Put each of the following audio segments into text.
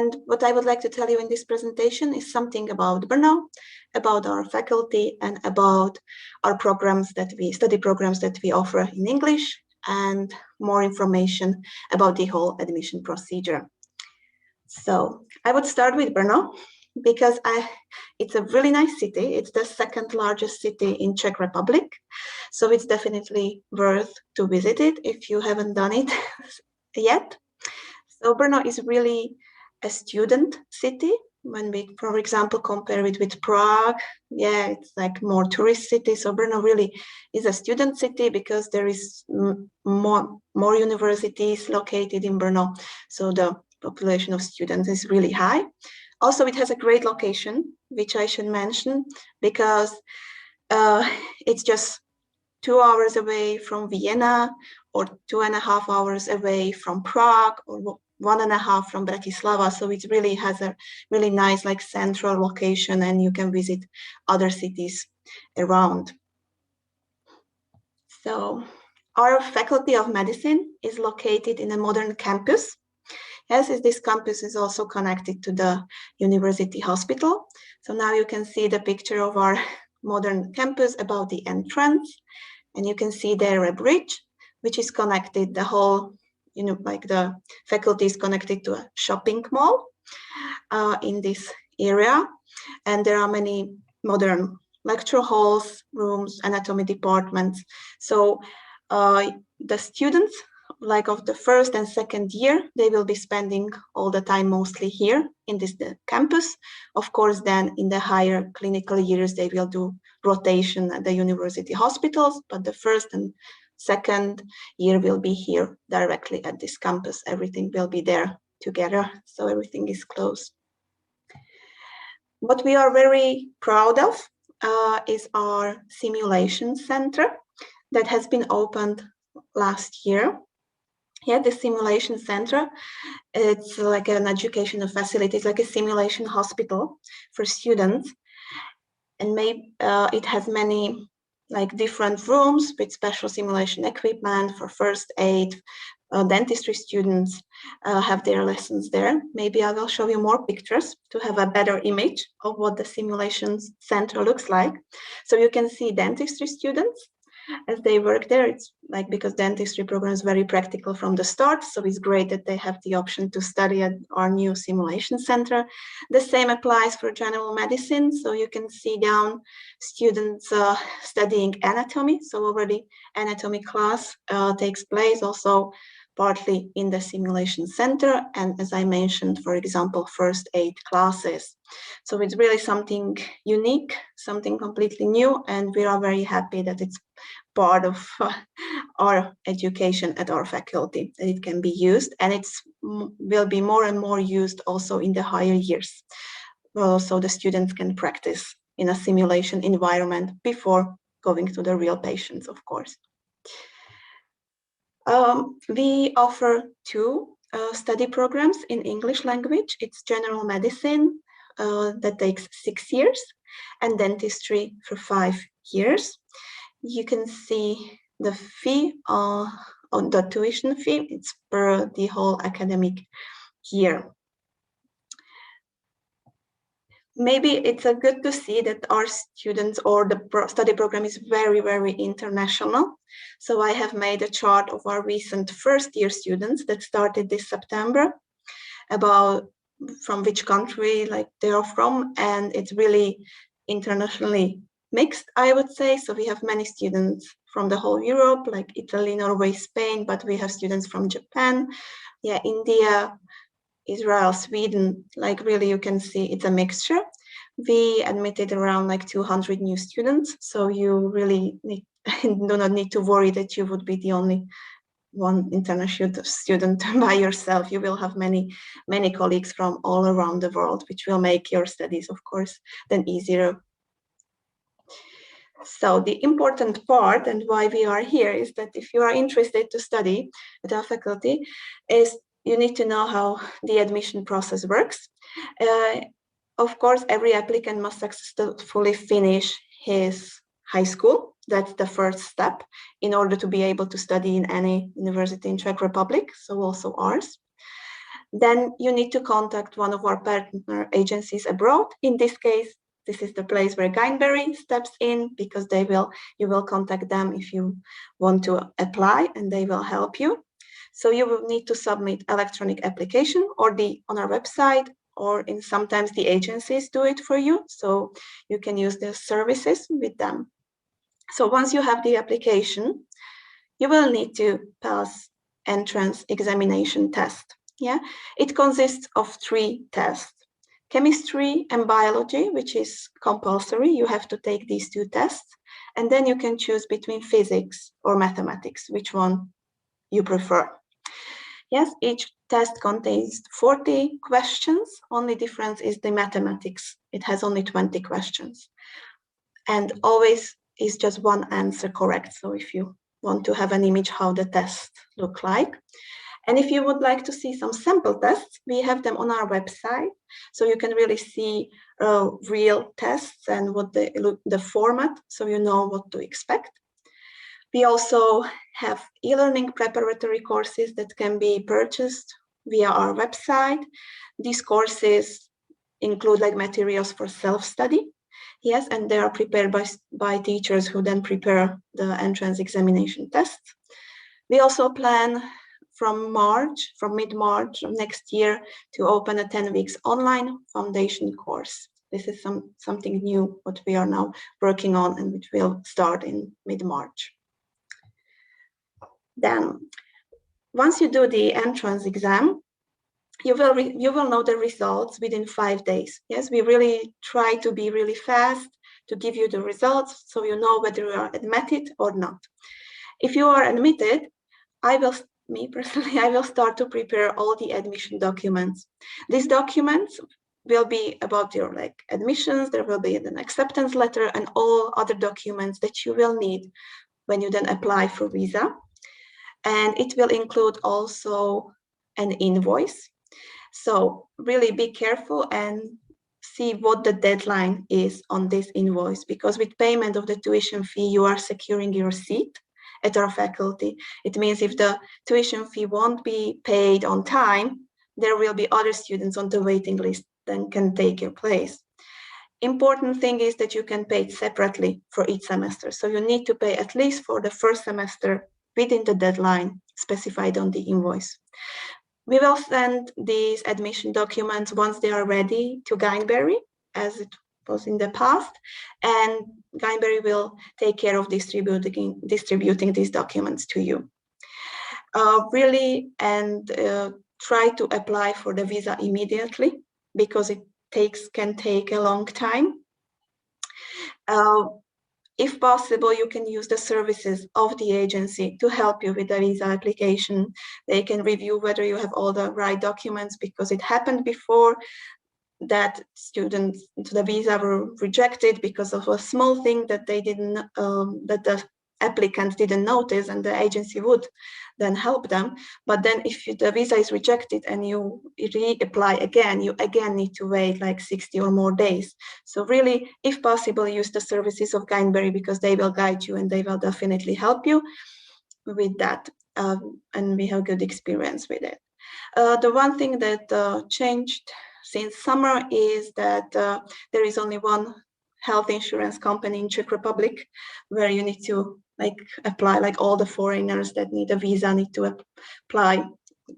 And what I would like to tell you in this presentation is something about Brno, about our faculty, and about our study programs that we offer in English, and more information about the whole admission procedure. So I would start with Brno because it's a really nice city. It's the second largest city in Czech Republic. So it's definitely worth to visit it if you haven't done it yet. So Brno is really a student city. When we, for example, compare it with Prague, yeah, it's like more tourist city. So Brno really is a student city because there is more universities located in Brno. So the population of students is really high. Also, it has a great location, which I should mention, because it's just 2 hours away from Vienna, or 2.5 hours away from Prague, or 1.5 from Bratislava. So it really has a really nice like central location, and you can visit other cities around. So our Faculty of Medicine is located in a modern campus. Yes, this campus is also connected to the university hospital. So now you can see the picture of our modern campus about the entrance. And you can see there a bridge, which is connected, the whole, like the faculty is connected to a shopping mall in this area. And there are many modern lecture halls, rooms, anatomy departments. So the students, like of the first and second year, they will be spending all the time mostly here in this campus. Of course, then in the higher clinical years, they will do rotation at the university hospitals, but the first and second year will be here directly at this campus. Everything will be there together, so everything is close. What we are very proud of is our simulation center that has been opened last year. Yeah, the simulation center, it's like an educational facility. It's like a simulation hospital for students. And maybe it has many like different rooms with special simulation equipment for first aid. Dentistry students have their lessons there. Maybe I will show you more pictures to have a better image of what the simulation center looks like. So you can see dentistry students as they work there. It's like, because dentistry program is very practical from the start, so it's great that they have the option to study at our new simulation center. The same applies for general medicine, so you can see down students studying anatomy. So already anatomy class takes place also partly in the simulation center, and as I mentioned, for example, first aid classes. So it's really something unique, something completely new, and we are very happy that it's part of our education at our faculty, that it can be used, and it will be more and more used also in the higher years. Well, so the students can practice in a simulation environment before going to the real patients, of course. We offer two study programs in English language. It's general medicine that takes 6 years, and dentistry for 5 years. You can see the fee on the tuition fee. It's per the whole academic year. Maybe it's good to see that our students or the study program is very, very international. So I have made a chart of our recent first year students that started this September, about from which country like they are from, and it's really internationally mixed, I would say. So we have many students from the whole Europe, like Italy, Norway, Spain, but we have students from Japan, yeah, India, Israel, Sweden, like really you can see it's a mixture. We admitted around like 200 new students, so you really do not need to worry that you would be the only one international student by yourself. You will have many colleagues from all around the world, which will make your studies, of course, then easier. So the important part, and why we are here, is that if you are interested to study at our faculty, is you need to know how the admission process works. Of course, every applicant must successfully finish his high school. That's the first step in order to be able to study in any university in Czech Republic, so also ours. Then you need to contact one of our partner agencies abroad. In this case, this is the place where Gyanberry steps in, because you will contact them if you want to apply, and they will help you. So you will need to submit electronic application on our website, or sometimes the agencies do it for you. So you can use their services with them. So once you have the application, you will need to pass entrance examination test. Yeah, it consists of 3 tests: chemistry and biology, which is compulsory. You have to take these 2 tests, and then you can choose between physics or mathematics, which one you prefer. Yes, each test contains 40 questions. Only difference is the mathematics. It has only 20 questions. And always is just one answer correct. So if you want to have an image how the tests look like. And if you would like to see some sample tests, we have them on our website. So you can really see real tests and what the format, so you know what to expect. We also have e-learning preparatory courses that can be purchased via our website. These courses include like materials for self-study. Yes, and they are prepared by teachers who then prepare the entrance examination tests. We also plan from mid-March of next year to open a 10 weeks online foundation course. This is something new what we are now working on, and which will start in mid-March. Then, once you do the entrance exam, you will know the results within 5 days. Yes, we really try to be really fast to give you the results, so you know whether you are admitted or not. If you are admitted, I will start to prepare all the admission documents. These documents will be about your admissions. There will be an acceptance letter and all other documents that you will need when you then apply for visa. And it will include also an invoice. So really be careful and see what the deadline is on this invoice, because with payment of the tuition fee, you are securing your seat at our faculty. It means if the tuition fee won't be paid on time, there will be other students on the waiting list that can take your place. Important thing is that you can pay it separately for each semester. So you need to pay at least for the first semester within the deadline specified on the invoice. We will send these admission documents once they are ready to Gyanberry, as it was in the past, and Gyanberry will take care of distributing these documents to you. Try to apply for the visa immediately, because it can take a long time. If possible, you can use the services of the agency to help you with the visa application. They can review whether you have all the right documents, because it happened before that students to the visa were rejected because of a small thing that they didn't, that the applicants didn't notice, and the agency would then help them. But then if the visa is rejected and you reapply again, you again need to wait like 60 or more days. So really, if possible, use the services of Gyanberry, because they will guide you and they will definitely help you with that. And we have good experience with it. The one thing that changed since summer is that there is only one health insurance company in Czech Republic where you need to apply, like all the foreigners that need a visa need to apply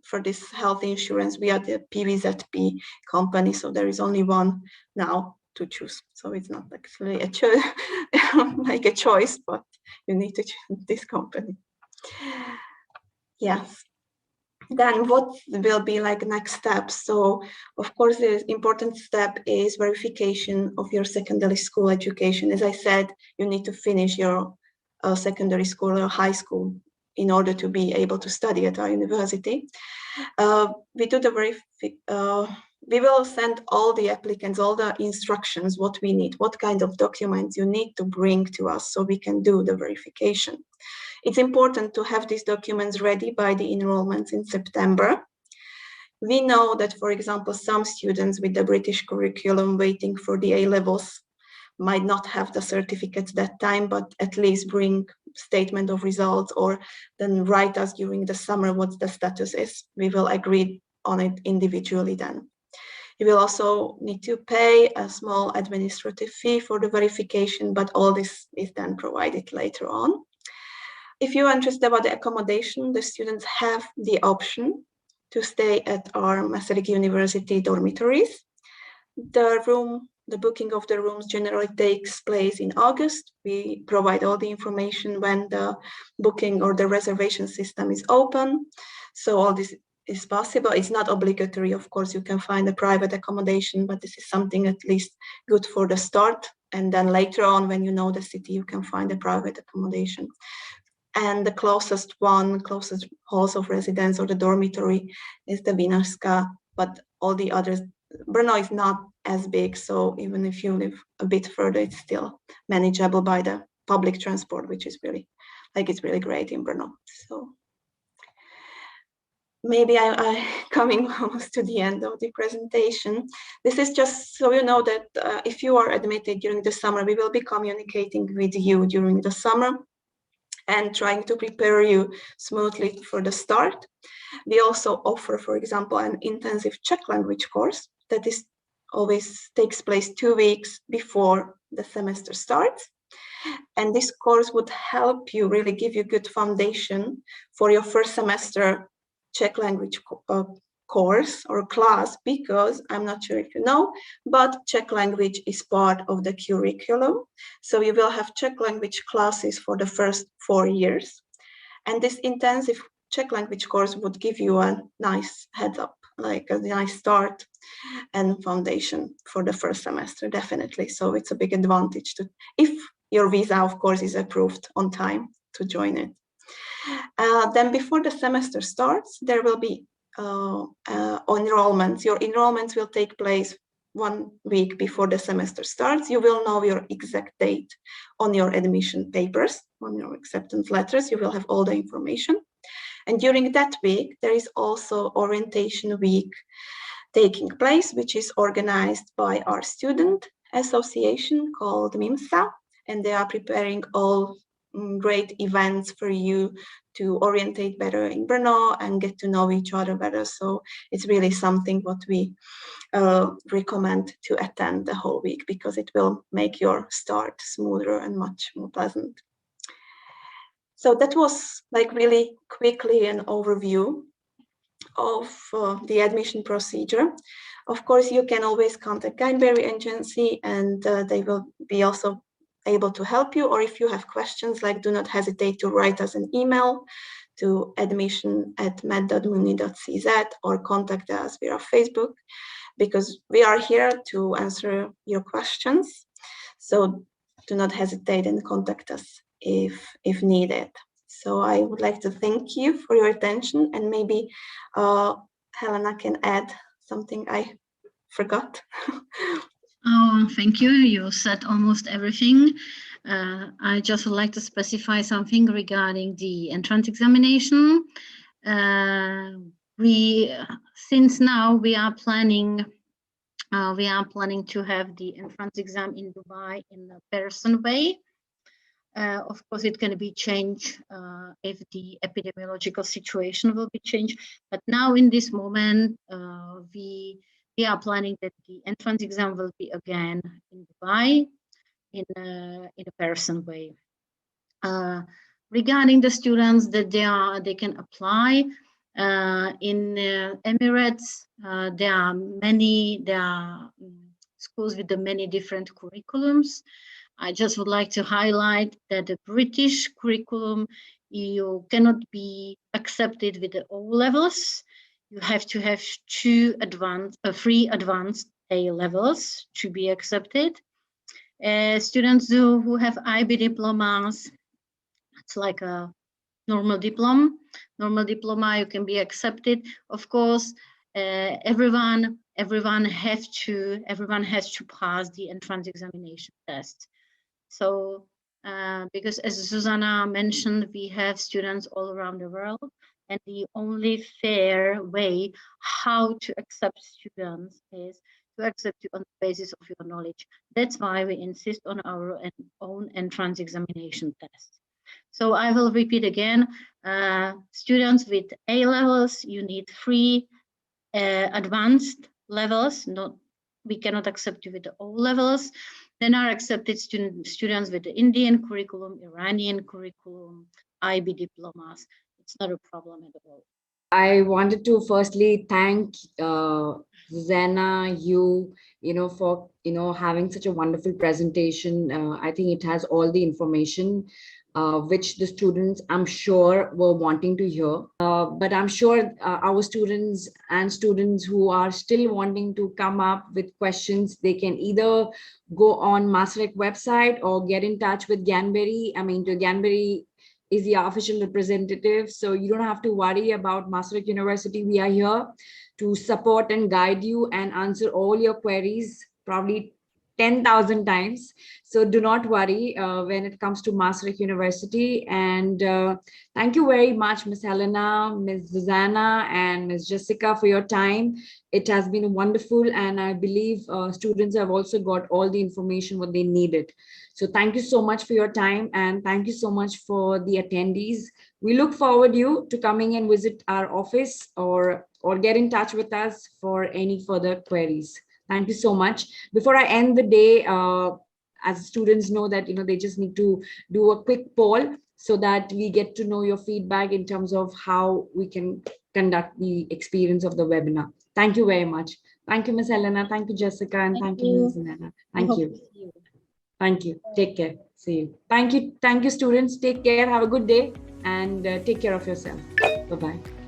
for this health insurance via the PVZP company. So there is only one now to choose. So it's not actually like a choice, but you need to choose this company. Yes. Then what will be like next steps? So of course, the important step is verification of your secondary school education. As I said, you need to finish your secondary school or high school in order to be able to study at our university. We will send all the applicants all the instructions, what we need, what kind of documents you need to bring to us so we can do the verification. It's important to have these documents ready by the enrollments in September. We know that, for example, some students with the British curriculum waiting for the A-levels might not have the certificates that time, but at least bring statement of results, or then write us during the summer what the status is. We will agree on it individually then. You will also need to pay a small administrative fee for the verification, but all this is then provided later on. If you're interested about the accommodation, the students have the option to stay at our Masaryk University dormitories. The booking of the rooms generally takes place in August. We provide all the information when the booking or the reservation system is open. So all this is possible. It's not obligatory, of course. You can find a private accommodation, but this is something at least good for the start. And then later on, when you know the city, you can find a private accommodation. And the closest halls of residence or the dormitory is the Vinařská, but all the others, Brno is not as big, so even if you live a bit further, it's still manageable by the public transport, which is really, it's really great in Brno. So maybe I coming almost to the end of the presentation. This is just so you know that if you are admitted during the summer, we will be communicating with you during the summer and trying to prepare you smoothly for the start. We also offer, for example, an intensive Czech language course that is always takes place 2 weeks before the semester starts. And this course would help you really give you good foundation for your first semester Czech language course or class, because I'm not sure if you know, but Czech language is part of the curriculum. So you will have Czech language classes for the first 4 years. And this intensive Czech language course would give you a nice heads up, like a nice start and foundation for the first semester, definitely. So it's a big advantage to, if your visa, of course, is approved on time to join it. Then before the semester starts, there will be enrollments. Your enrollments will take place 1 week before the semester starts. You will know your exact date on your admission papers, on your acceptance letters. You will have all the information. And during that week, there is also orientation week taking place, which is organized by our student association called MIMSA, and they are preparing all great events for you to orientate better in Brno and get to know each other better. So it's really something what we recommend to attend the whole week, because it will make your start smoother and much more pleasant. So that was really quickly an overview of the admission procedure. Of course, you can always contact Gyanberry agency, and they will be also able to help you. Or if you have questions, do not hesitate to write us an email to admission@med.muni.cz or contact us via Facebook, because we are here to answer your questions. So do not hesitate and contact us if needed. So I would like to thank you for your attention, and maybe Helena can add something I forgot. Oh, thank you. You said almost everything. I just would like to specify something regarding the entrance examination. Since now we are planning to have the entrance exam in Dubai in a person way. Of course, it can be changed if the epidemiological situation will be changed. But now, in this moment, we are planning that the entrance exam will be again in Dubai in a person way. Regarding the students that they can apply in Emirates, there are schools with the many different curriculums. I just would like to highlight that the British curriculum, you cannot be accepted with the O levels. You have to have 3 advanced A levels to be accepted. Students who have IB diplomas, it's like a normal diploma. You can be accepted. Of course, everyone has to pass the entrance examination test. So, because as Susanna mentioned, we have students all around the world, and the only fair way how to accept students is to accept you on the basis of your knowledge. That's why we insist on our own entrance examination test. So I will repeat again, students with A levels, you need 3 advanced levels, we cannot accept you with the O levels. Then are accepted students with the Indian curriculum, Iranian curriculum, IB diplomas. It's not a problem at all. I wanted to firstly thank Susanna, you for having such a wonderful presentation. I think it has all the information which the students, I'm sure, were wanting to hear. But I'm sure our students and students who are still wanting to come up with questions, they can either go on Masaryk website or get in touch with Gyanberry. I mean, Gyanberry is the official representative. So you don't have to worry about Masaryk University. We are here to support and guide you and answer all your queries, probably 10,000 times. So do not worry when it comes to Masaryk University. And thank you very much, Ms. Helena, Ms. Susanna, and Ms. Jessica for your time. It has been wonderful. And I believe students have also got all the information what they needed. So thank you so much for your time, and thank you so much for the attendees. We look forward you to coming and visit our office or get in touch with us for any further queries. Thank you so much. Before I end the day, as students know that they just need to do a quick poll so that we get to know your feedback in terms of how we can conduct the experience of the webinar. Thank you very much. Thank you, Ms. Helena. Thank you, Jessica, and thank you, Ms. Helena. Thank you. Thank you. Take care. See you. Thank you. Thank you, students. Take care. Have a good day and take care of yourself. Bye-bye.